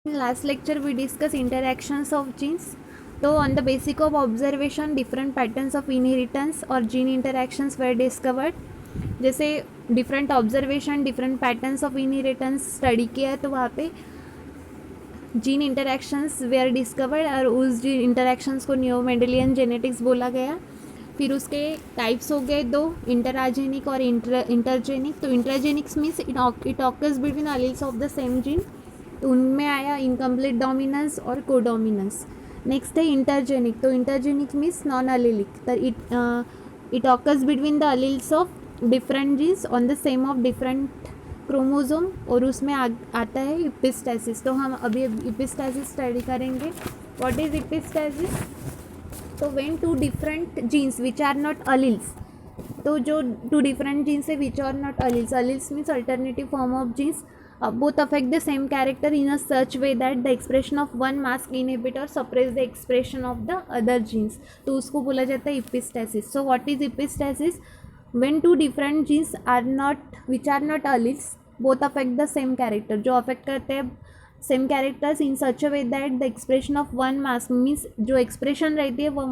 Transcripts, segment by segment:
In last lecture we discussed interactions of genes. So on the basis of observation different patterns of inheritance or gene interactions were discovered. जैसे different observation different patterns of inheritance study किया है तो वहाँ पे gene interactions where discovered और उस gene interactions को new Mendelian genetics बोला गया. फिर उसके टाइप्स हो गए दो, इंटराजेनिक और इंटरजेनिक. तो intergenics means it occurs between alleles of the same gene. तो उनमें आया इनकम्प्लीट डोमिनेंस और कोडोमिनेंस. नेक्स्ट है इंटरजेनिक. तो इंटरजेनिक मीन्स नॉन अलीलिक. तो it occurs between the alleles of different genes on the same of different chromosome. और उसमें आता है इपिस्टेसिस. तो हम अभी इपिस्टेसिस स्टडी करेंगे. What is epistasis? तो when two different genes which are not alleles. तो जो टू डिफरेंट जीन्स है which are not alleles. Alleles means alternative form of genes. Both affect the same character in a such way that the expression of one mask inhibit or suppress the expression of the other genes. तो उसको बोला जाता है epistasis. So what is epistasis? When two different genes are not which are not alleles both affect the same character. जो affect करते हैं same characters in such a way that the expression of one mask means जो expression रहती है वो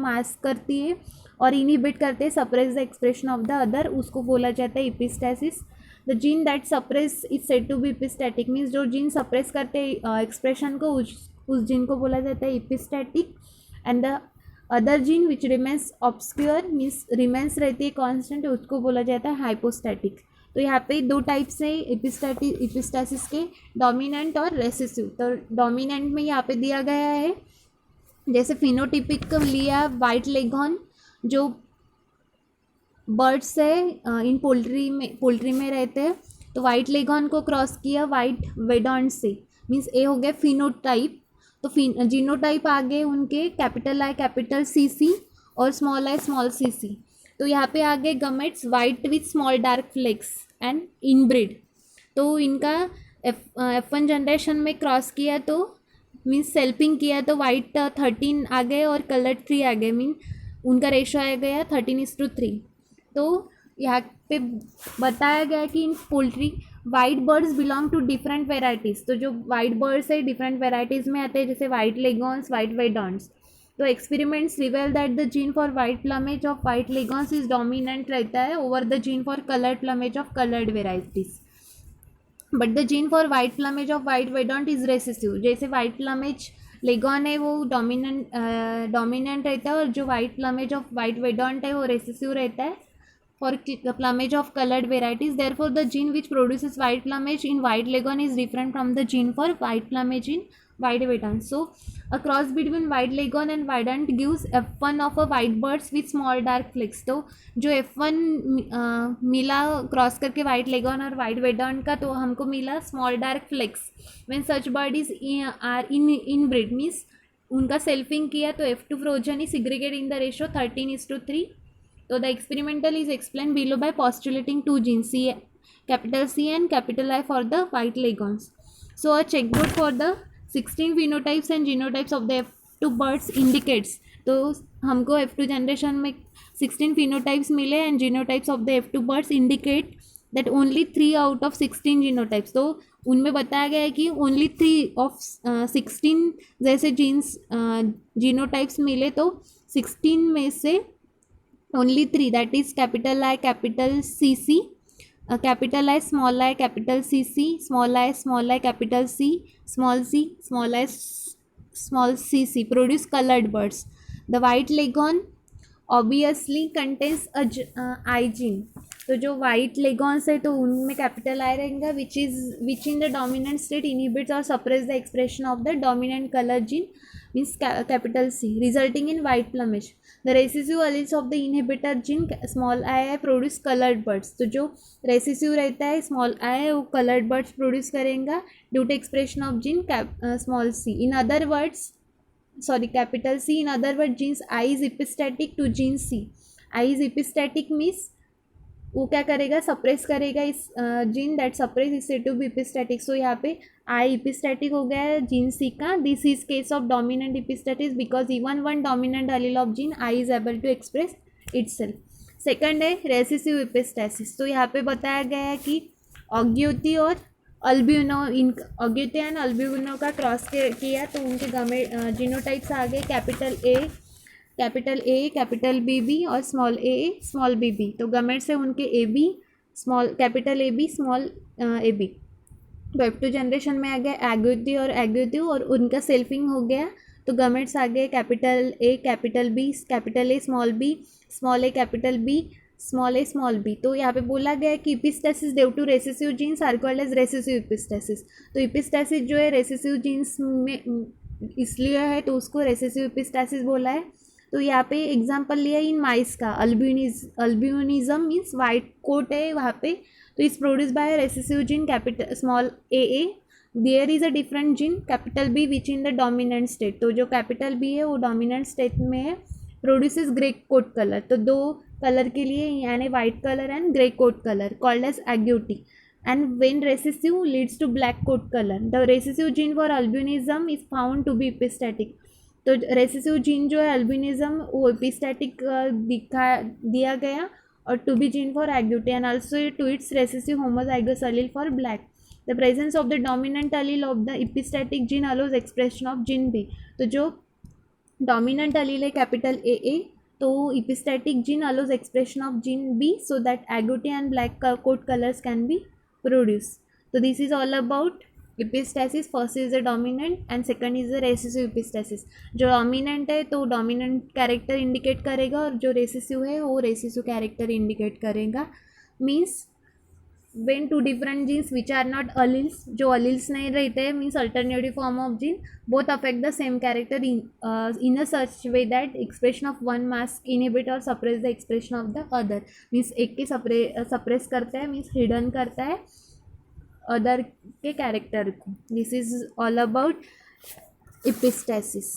mask करती है और इनहिबिट करते हैं suppress the expression of the other. उसको बोला जाता है epistasis. The gene that suppress is said to be epistatic means जो जीन सप्रेस करते एक्सप्रेशन को उस जीन को बोला जाता है epistatic. And the other gene which remains obscure means remains रहती है कॉन्स्टेंट, उसको बोला जाता है हाइपोस्टैटिक. तो यहाँ पे दो टाइप्स है इपिस्टैसिस के, डोमिनेंट और रेसेसिव. तो डोमिनेंट में यहाँ पे दिया गया है जैसे फिनोटिपिक लिया वाइट लेगॉन जो बर्ड्स है इन पोल्ट्री में रहते हैं. तो वाइट लेगॉन को क्रॉस किया वाइट वेडॉन से मीन्स ए हो गया फिनोटाइप. तो जीनोटाइप आ गए उनके कैपिटल आई कैपिटल सी और स्मॉल आई स्मॉल सी. तो यहाँ पे आ गए gametes white with small dark flecks and inbred. तो इनका F1 जनरेशन में क्रॉस किया तो मीन्स सेल्पिंग किया तो वाइट 13 आ गए और कलर 3 आ गए. मीन उनका रेशो आ गया 13:3. तो यहाँ पे बताया गया कि in poultry white birds belong to different varieties. तो जो वाइट बर्ड्स है डिफरेंट वेराइटीज़ में आते हैं जैसे वाइट लेगॉन्स वाइट वेडॉन्स. तो experiments reveal that the gene for white plumage of white leghorns is dominant रहता है over the gene for coloured plumage of coloured varieties. But the gene for white plumage of white wyandotte is recessive. जैसे white plumage leghorn है वो dominant रहता है और जो white plumage of white वेडॉन्ट है वो रेसेसिव रहता है for plumage of colored varieties. Therefore the gene which produces white plumage in white leghorn is different from the gene for white plumage in white vedant. So a cross between white leghorn and vedant gives F1 of a white birds with small dark flecks. तो जो F1 मिला cross करके white leghorn और white vedant का तो हमको मिला small dark flecks. When such birds are inbred means उनका सेल्फिंग किया तो F2 progeny segregate in the ratio 13:3. So the experimental is explained below by postulating two genes capital C and capital I for the white leghorns. So a checkboard for the 16 phenotypes and genotypes of the F2 birds indicates. तो हमको F2 generation में 16 phenotypes मिले and genotypes of the F2 birds indicate that only 3 out of 16 genotypes. तो उनमें बताया गया है कि only 3 of 16 जैसे जीन्स जीनोटाइप्स मिले तो 16 में से only 3 that is capital I capital CC, capital I small I capital CC, small I capital C small I small cc produce colored birds. The white leghorn obviously contains a I gene. तो जो white लेगॉन्स है तो उनमें capital I रहेगा which in the dominant state inhibits और suppress the expression of the dominant colour gene means capital C resulting in white plumage. The recessive alleles of the inhibitor gene small I produce coloured birds. तो जो recessive रहता है small I वो coloured birds produce करेगा due to expression of gene small c. In other words capital C. In other words genes I is epistatic to gene C. I is epistatic means वो क्या करेगा suppress करेगा इस gene that suppress is said to be epistatic. So यहाँ पे आई इपिस्टैटिक हो गया है जीन सी का. This is case of dominant epistasis because even one dominant allele of gene I is able to express itself. Second है recessive epistasis. तो यहाँ पे बताया गया है कि ऑग्योटी और अल्ब्यूनो इन अग्यूटे एंड अल्ब्यूनो का क्रॉस किया तो उनके गमेट जीनोटाइप्स आ गए कैपिटल बी बी और small A small B B. तो गमेट से उनके A B small capital A B small A B. तो F2 जनरेशन में आ गया एग्यूटिव और उनका सेल्फिंग हो गया। तो गमेट्स आ गए capital B capital A small A capital B small A small B. तो यहाँ पे बोला गया है कि epistasis due to recessive genes are called as recessive epistasis. तो इपिस्टेसिस जो है रेसेसिव जीन्स में इसलिए है तो उसको रेसेसिव इपिस्टेसिस बोला है। तो यहाँ पे एग्जांपल लिया इन माइस का अल्ब्यूनिज्म मीन्स वाइट कोट है वहाँ पे। तो is produce by recessive gene capital small A there is a different gene capital B which in the dominant state. तो जो कैपिटल बी है वो डोमिनेंट स्टेट में है, प्रोड्यूसेस ग्रे कोट कलर। तो दो कलर के लिए यानी white colour and grey coat colour called as agouti and when recessive leads to black coat color. The recessive gene for albinism is found to be epistatic. तो recessive gene जो है albinism वो epistatic दिया गया और to be gene for agouti and also to its recessive homozygous allele for black. The presence of the dominant allele of the epistatic gene allows expression of gene B. तो जो dominant allele है capital A तो epistatic gene allows expression of gene B so that agouti and black coat colours can be produce. तो this is all about epistasis. First is the dominant and second is the recessive epistasis. जो dominant है तो dominant character indicate करेगा और जो recessive है वो recessive character indicate करेगा। Means when two different genes which are not alleles, जो alleles नहीं रहते हैं means alternative form of gene both affect the same character in a such way that expression of one mask inhibit or suppress the expression of the other. means एक के suppress करता है means hidden करता है other के character को। This is all about epistasis.